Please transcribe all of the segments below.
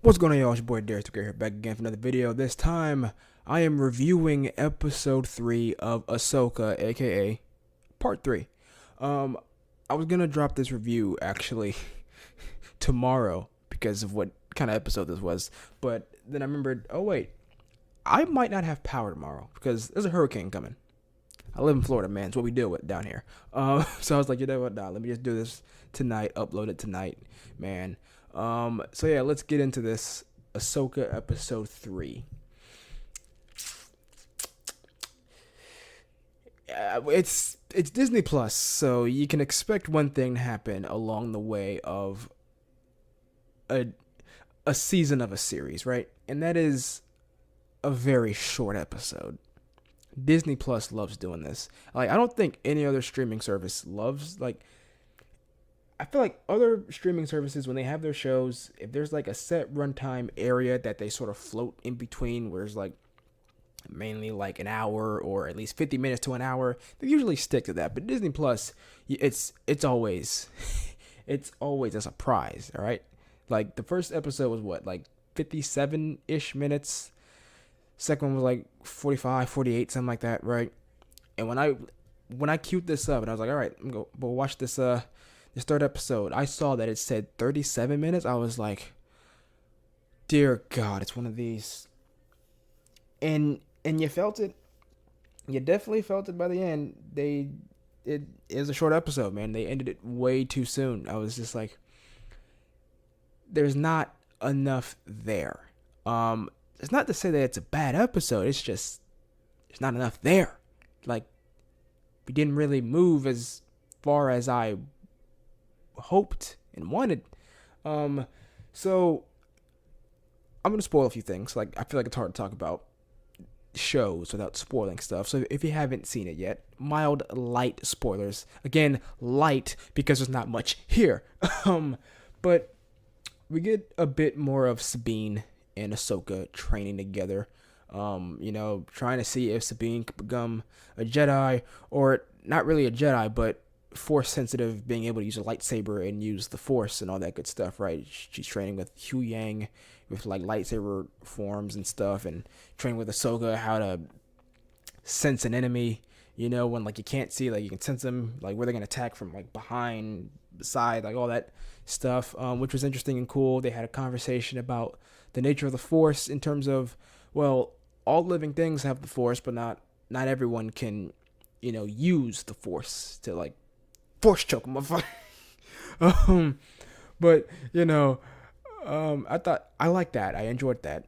What's going on, y'all? It's your boy Darius here, back again for another video. This time, I am reviewing episode 3 of Ahsoka, aka part 3. Um, I was gonna drop this review actually tomorrow because of what kind of episode this was, but then I remembered, oh wait, I might not have power tomorrow because there's a hurricane coming. I live in Florida, man. It's what we deal with down here. So I was like, you know what? Nah, let me just do this tonight, upload it tonight, man. So yeah, let's get into this Ahsoka episode 3. It's Disney Plus, so you can expect one thing to happen along the way of a a season of a series, right? And that is a very short episode. Disney Plus loves doing this. Like, I don't think any other streaming service loves, like, I feel like other streaming services, when they have their shows, if there's like a set runtime area that they sort of float in between, where it's like mainly like an hour or at least 50 minutes to an hour, they usually stick to that. But Disney Plus, it's always it's always a surprise. All right, like the first episode was what, like 57-ish minutes. Second one was like 45, 48, something like that, right? And when I queued this up and I was like, all right, we'll watch this third episode, I saw that it said 37 minutes. I was like, dear God, it's one of these. And you felt it. You definitely felt it by the end. It is a short episode, man. They ended it way too soon. I was just like, there's not enough there. It's not to say that it's a bad episode. It's just there's not enough there. Like, we didn't really move as far as I hoped and wanted. So I'm gonna spoil a few things. Like, I feel like it's hard to talk about shows without spoiling stuff. So if you haven't seen it yet, mild light spoilers. Again, light because there's not much here. But we get a bit more of Sabine and Ahsoka training together. Trying to see if Sabine could become a Jedi, or not really a Jedi, but Force sensitive, being able to use a lightsaber and use the Force and all that good stuff, right? She's training with Hu Yang with like lightsaber forms and stuff, and training with Ahsoka how to sense an enemy. When like you can't see, like you can sense them, like where they're gonna attack from, like behind, beside, like all that stuff, which was interesting and cool. They had a conversation about the nature of the Force in terms of, well, all living things have the Force, but not everyone can, use the Force to like Force choke them. But I like that. I enjoyed that.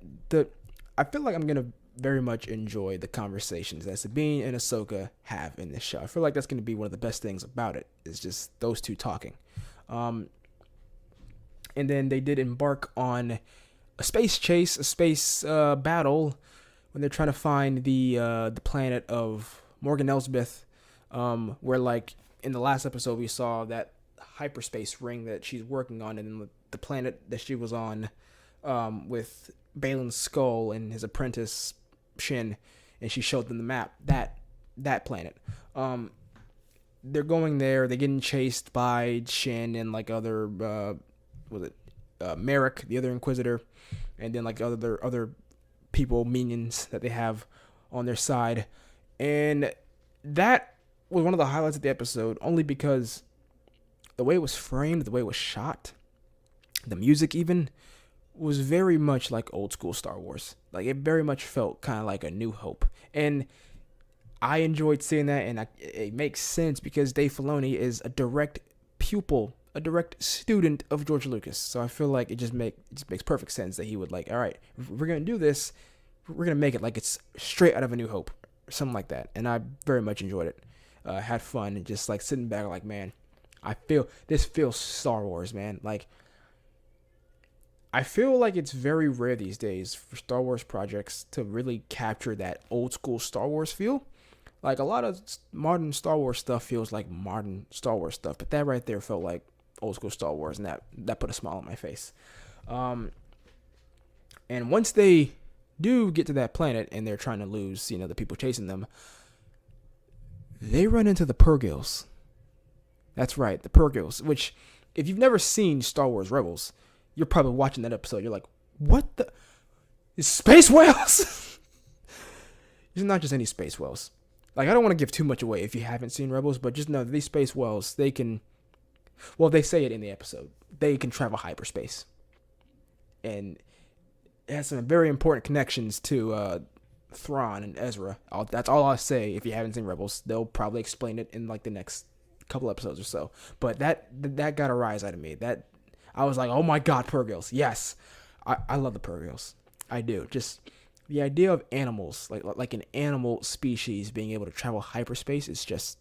I feel like I'm gonna very much enjoy the conversations that Sabine and Ahsoka have in this show. I feel like that's gonna be one of the best things about it. Is just those two talking. And then they did embark on a space chase, a space battle, when they're trying to find the planet of Morgan Elsbeth, where, like, in the last episode we saw that hyperspace ring that she's working on, and the planet that she was on, with Balin's skull and his apprentice Shin, and she showed them the map, that planet. They're going there. They're getting chased by Shin and like other Merrick, the other Inquisitor, and then like other people, minions that they have on their side. And that was one of the highlights of the episode, only because the way it was framed, the way it was shot, the music even, was very much like old school Star Wars. Like, it very much felt kind of like A New Hope. And I enjoyed seeing that, and it makes sense because Dave Filoni is a direct pupil, a direct student of George Lucas. So I feel like it just makes perfect sense that he would, like, all right, if we're going to do this, we're going to make it like it's straight out of A New Hope, or something like that. And I very much enjoyed it. Had fun, and just like sitting back like, man, this feels Star Wars, man. Like, I feel like it's very rare these days for Star Wars projects to really capture that old school Star Wars feel. Like, a lot of modern Star Wars stuff feels like modern Star Wars stuff, but that right there felt like old school Star Wars, and that put a smile on my face. And once they do get to that planet and they're trying to lose, the people chasing them, they run into the Purgils. That's right, the Purgils, which, if you've never seen Star Wars Rebels, you're probably watching that episode. You're like, What the? Space whales? These are not just any space whales. Like, I don't want to give too much away if you haven't seen Rebels, but just know that these space whales, they can, well, they say it in the episode, they can travel hyperspace. And it has some very important connections to Thrawn and Ezra. That's all I'll say if you haven't seen Rebels. They'll probably explain it in like the next couple episodes or so. But that got a rise out of me. That I was like, oh my god, Purgils. Yes. I love the Purgils. I do. Just the idea of animals, like an animal species being able to travel hyperspace is just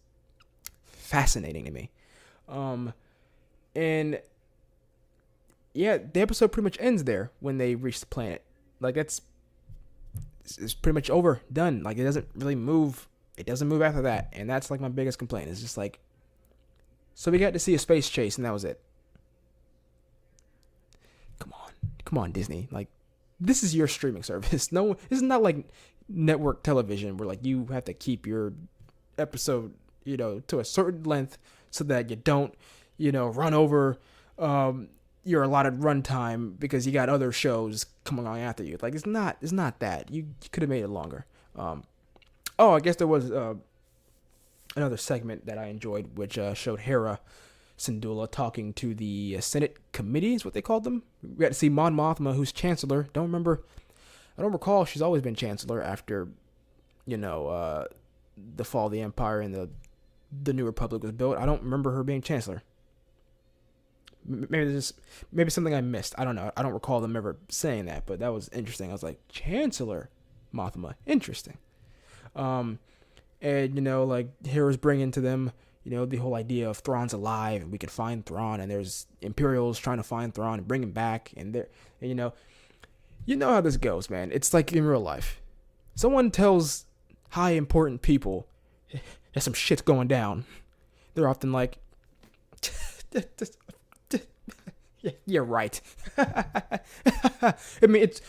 fascinating to me. And yeah, the episode pretty much ends there when they reach the planet. Like, it's pretty much over, done. Like, it doesn't really move. It doesn't move after that, and that's like my biggest complaint. It's just like, so we got to see a space chase, and that was it. Come on, Disney. Like, this is your streaming service. No, this is not like network television where like you have to keep your episode, to a certain length so that you don't, run over your allotted runtime because you got other shows coming on after you. Like, it's not that. You could have made it longer. I guess there was another segment that I enjoyed, which showed Hera Syndulla talking to the Senate committee, is what they called them. We got to see Mon Mothma, who's Chancellor. I don't recall. She's always been Chancellor after, the fall of the Empire and the New Republic was built. I don't remember her being Chancellor. Maybe something I missed. I don't know. I don't recall them ever saying that, but that was interesting. I was like, Chancellor Mothma, interesting. And like Hera's bringing to them, the whole idea of Thrawn's alive and we can find Thrawn, and there's Imperials trying to find Thrawn and bring him back, and you know how this goes, man. It's like in real life. Someone tells high important people that some shit's going down. They're often like, yeah, you're right. I mean, it's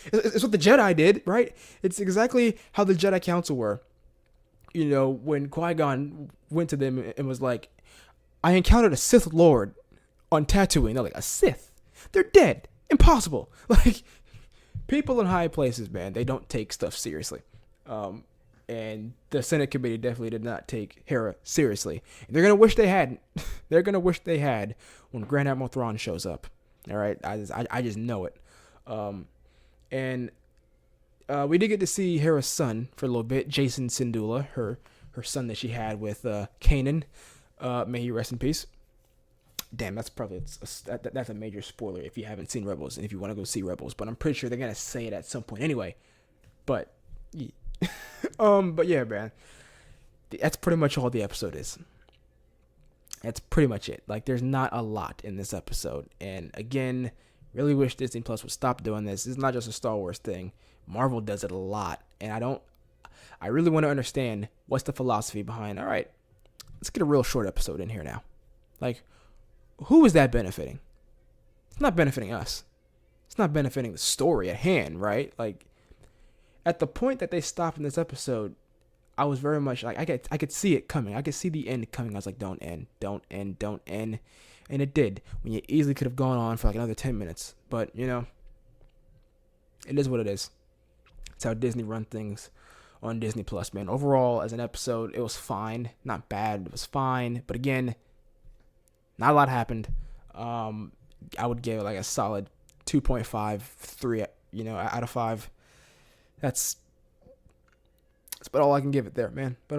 what the Jedi did, right? It's exactly how the Jedi Council were. When Qui-Gon went to them and was like, I encountered a Sith Lord on Tatooine. They're like, a Sith? They're dead. Impossible. Like, people in high places, man, they don't take stuff seriously. And the Senate committee definitely did not take Hera seriously. And they're going to wish they hadn't. They're going to wish they had when Grand Admiral Thrawn shows up. All right? I just know it. And we did get to see Hera's son for a little bit, Jason Syndulla, her son that she had with Kanan. May he rest in peace. Damn, that's probably that's a major spoiler if you haven't seen Rebels and if you want to go see Rebels. But I'm pretty sure they're gonna say it at some point anyway. But yeah. But yeah, man, that's pretty much all the episode is. That's pretty much it. Like, there's not a lot in this episode, and again, really wish Disney Plus would stop doing this. It's not just a Star Wars thing. Marvel does it a lot, and I really want to understand what's the philosophy behind, all right, let's get a real short episode in here now. Like, who is that benefiting? It's not benefiting us. It's not benefiting the story at hand, right? Like, at the point that they stopped in this episode, I was very much like, I could see it coming. I could see the end coming. I was like, don't end. And it did, when you easily could have gone on for like another 10 minutes. But, it is what it is. It's how Disney run things on Disney Plus, man. Overall, as an episode, it was fine. Not bad, it was fine. But again, not a lot happened. I would give it like a solid 2.5, 3, out of 5. That's about all I can give it there, man. But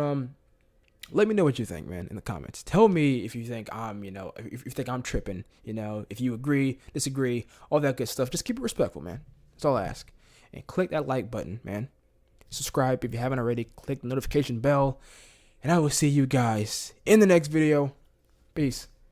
let me know what you think, man, in the comments. Tell me if you think if you think I'm tripping, if you agree, disagree, all that good stuff. Just keep it respectful, man. That's all I ask. And click that like button, man. Subscribe if you haven't already. Click the notification bell. And I will see you guys in the next video. Peace.